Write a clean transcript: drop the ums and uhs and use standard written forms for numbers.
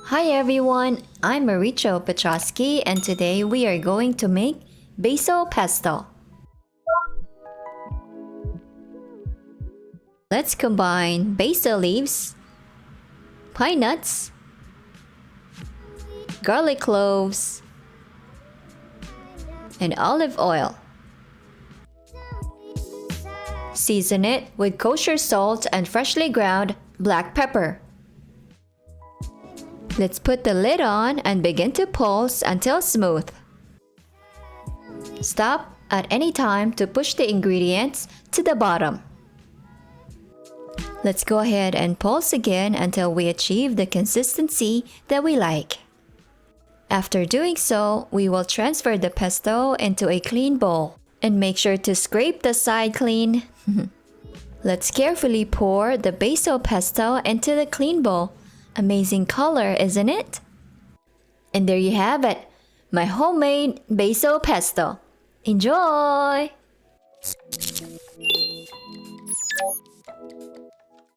Hi everyone, I'm Maricho Petrosky and today we are going to make basil pesto. Let's combine basil leaves, pine nuts, garlic cloves, and olive oil. Season it with kosher salt and freshly ground black pepper. Let's put the lid on and begin to pulse until smooth. Stop at any time to push the ingredients to the bottom. Let's go ahead and pulse again until we achieve the consistency that we like. After doing so, we will transfer the pesto into a clean bowl and make sure to scrape the side clean. Let's carefully pour the basil pesto into the clean bowl. Amazing color, isn't it? And there you have it, my homemade basil pesto. Enjoy!